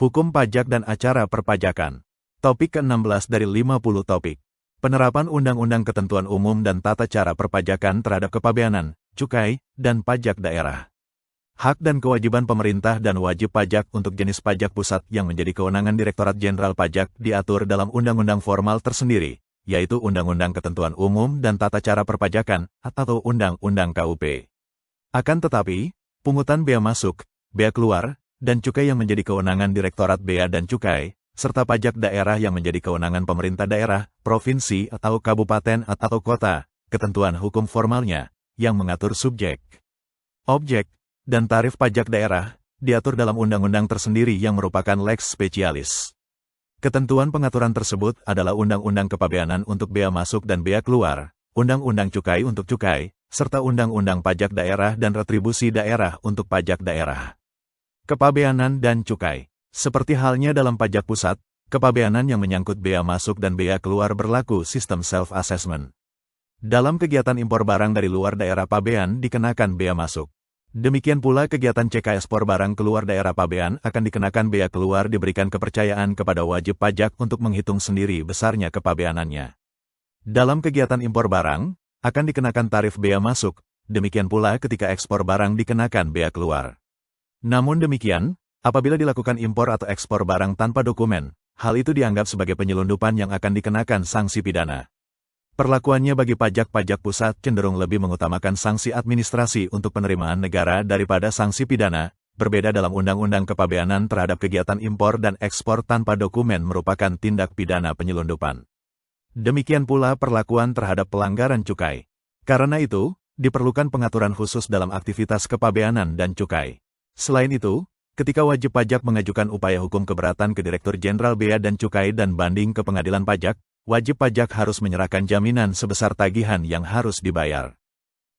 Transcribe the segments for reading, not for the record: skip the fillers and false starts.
Hukum pajak dan acara perpajakan. Topik ke-16 dari 50 topik. Penerapan Undang-Undang Ketentuan Umum dan Tata Cara Perpajakan terhadap kepabeanan, cukai, dan pajak daerah. Hak dan kewajiban pemerintah dan wajib pajak untuk jenis pajak pusat yang menjadi kewenangan Direktorat Jenderal Pajak diatur dalam undang-undang formal tersendiri, yaitu Undang-Undang Ketentuan Umum dan Tata Cara Perpajakan atau Undang-Undang KUP. Akan tetapi, pungutan bea masuk, bea keluar, dan cukai yang menjadi kewenangan Direktorat Bea dan Cukai, serta pajak daerah yang menjadi kewenangan pemerintah daerah, provinsi atau kabupaten atau kota, ketentuan hukum formalnya, yang mengatur subjek, objek, dan tarif pajak daerah, diatur dalam undang-undang tersendiri yang merupakan lex specialis. Ketentuan pengaturan tersebut adalah Undang-Undang Kepabeanan untuk bea masuk dan bea keluar, Undang-Undang Cukai untuk cukai, serta Undang-Undang Pajak Daerah dan Retribusi Daerah untuk pajak daerah. Kepabeanan dan cukai. Seperti halnya dalam pajak pusat, kepabeanan yang menyangkut bea masuk dan bea keluar berlaku sistem self-assessment. Dalam kegiatan impor barang dari luar daerah pabean dikenakan bea masuk. Demikian pula kegiatan CK ekspor barang keluar daerah pabean akan dikenakan bea keluar diberikan kepercayaan kepada wajib pajak untuk menghitung sendiri besarnya kepabeanannya. Dalam kegiatan impor barang, akan dikenakan tarif bea masuk, demikian pula ketika ekspor barang dikenakan bea keluar. Namun demikian, apabila dilakukan impor atau ekspor barang tanpa dokumen, hal itu dianggap sebagai penyelundupan yang akan dikenakan sanksi pidana. Perlakuannya bagi pajak-pajak pusat cenderung lebih mengutamakan sanksi administrasi untuk penerimaan negara daripada sanksi pidana, berbeda dalam Undang-Undang Kepabeanan terhadap kegiatan impor dan ekspor tanpa dokumen merupakan tindak pidana penyelundupan. Demikian pula perlakuan terhadap pelanggaran cukai. Karena itu, diperlukan pengaturan khusus dalam aktivitas kepabeanan dan cukai. Selain itu, ketika wajib pajak mengajukan upaya hukum keberatan ke Direktur Jenderal Bea dan Cukai dan banding ke Pengadilan Pajak, wajib pajak harus menyerahkan jaminan sebesar tagihan yang harus dibayar.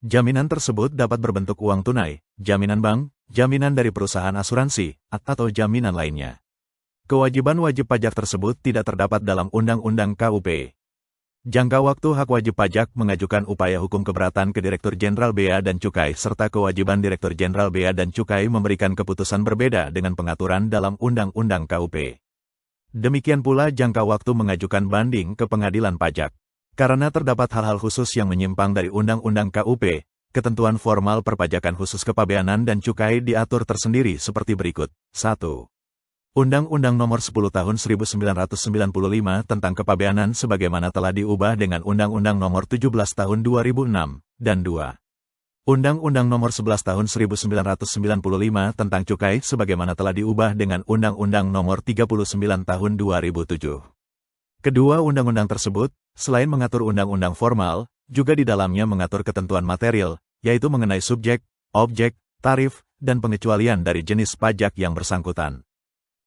Jaminan tersebut dapat berbentuk uang tunai, jaminan bank, jaminan dari perusahaan asuransi, atau jaminan lainnya. Kewajiban wajib pajak tersebut tidak terdapat dalam Undang-Undang KUP. Jangka waktu hak wajib pajak mengajukan upaya hukum keberatan ke Direktur Jenderal Bea dan Cukai serta kewajiban Direktur Jenderal Bea dan Cukai memberikan keputusan berbeda dengan pengaturan dalam Undang-Undang KUP. Demikian pula jangka waktu mengajukan banding ke Pengadilan Pajak. Karena terdapat hal-hal khusus yang menyimpang dari Undang-Undang KUP, ketentuan formal perpajakan khusus kepabeanan dan cukai diatur tersendiri seperti berikut. 1. Undang-Undang Nomor 10 Tahun 1995 tentang Kepabeanan sebagaimana telah diubah dengan Undang-Undang Nomor 17 Tahun 2006, dan 2. Undang-Undang Nomor 11 Tahun 1995 tentang Cukai sebagaimana telah diubah dengan Undang-Undang Nomor 39 Tahun 2007. Kedua undang-undang tersebut, selain mengatur undang-undang formal, juga di dalamnya mengatur ketentuan material, yaitu mengenai subjek, objek, tarif, dan pengecualian dari jenis pajak yang bersangkutan.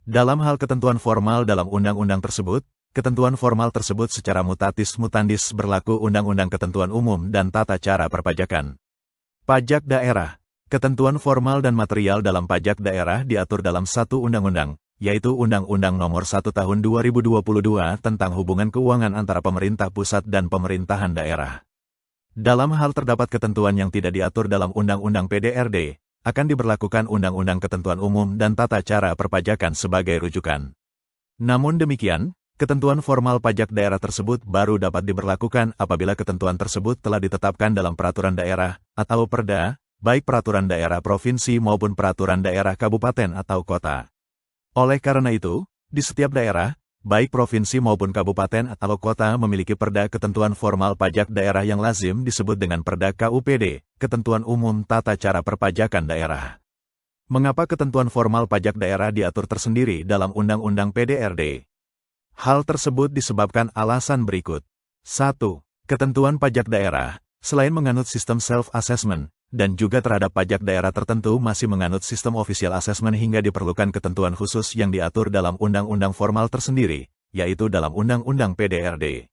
Dalam hal ketentuan formal dalam undang-undang tersebut, ketentuan formal tersebut secara mutatis mutandis berlaku Undang-Undang Ketentuan Umum dan Tata Cara Perpajakan. Pajak daerah. Ketentuan formal dan material dalam pajak daerah diatur dalam satu undang-undang, yaitu Undang-Undang Nomor 1 Tahun 2022 tentang hubungan keuangan antara pemerintah pusat dan pemerintahan daerah. Dalam hal terdapat ketentuan yang tidak diatur dalam Undang-Undang PDRD, akan diberlakukan Undang-Undang Ketentuan Umum dan Tata Cara Perpajakan sebagai rujukan. Namun demikian, ketentuan formal pajak daerah tersebut baru dapat diberlakukan apabila ketentuan tersebut telah ditetapkan dalam peraturan daerah atau Perda, baik peraturan daerah provinsi maupun peraturan daerah kabupaten atau kota. Oleh karena itu, di setiap daerah, baik provinsi maupun kabupaten atau kota memiliki perda ketentuan formal pajak daerah yang lazim disebut dengan Perda KUPD, Ketentuan Umum Tata Cara Perpajakan Daerah. Mengapa ketentuan formal pajak daerah diatur tersendiri dalam Undang-Undang PDRD? Hal tersebut disebabkan alasan berikut. 1. Ketentuan pajak daerah, selain menganut sistem self-assessment, dan juga terhadap pajak daerah tertentu masih menganut sistem official assessment hingga diperlukan ketentuan khusus yang diatur dalam undang-undang formal tersendiri, yaitu dalam Undang-Undang PDRD.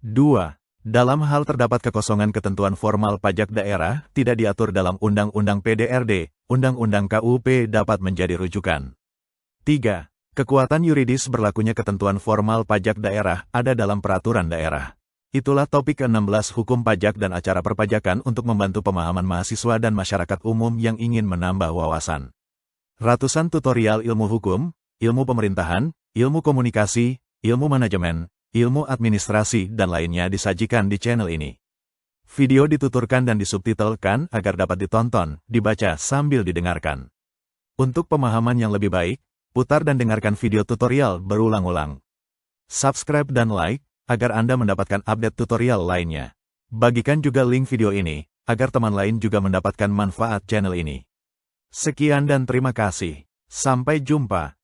2. Dalam hal terdapat kekosongan ketentuan formal pajak daerah tidak diatur dalam Undang-Undang PDRD, Undang-Undang KUP dapat menjadi rujukan. 3. Kekuatan yuridis berlakunya ketentuan formal pajak daerah ada dalam peraturan daerah. Itulah topik ke-16 Hukum Pajak dan Acara Perpajakan untuk membantu pemahaman mahasiswa dan masyarakat umum yang ingin menambah wawasan. Ratusan tutorial ilmu hukum, ilmu pemerintahan, ilmu komunikasi, ilmu manajemen, ilmu administrasi, dan lainnya disajikan di channel ini. Video dituturkan dan disubtitelkan agar dapat ditonton, dibaca sambil didengarkan. Untuk pemahaman yang lebih baik, putar dan dengarkan video tutorial berulang-ulang. Subscribe dan like, agar Anda mendapatkan update tutorial lainnya. Bagikan juga link video ini, agar teman lain juga mendapatkan manfaat channel ini. Sekian dan terima kasih. Sampai jumpa.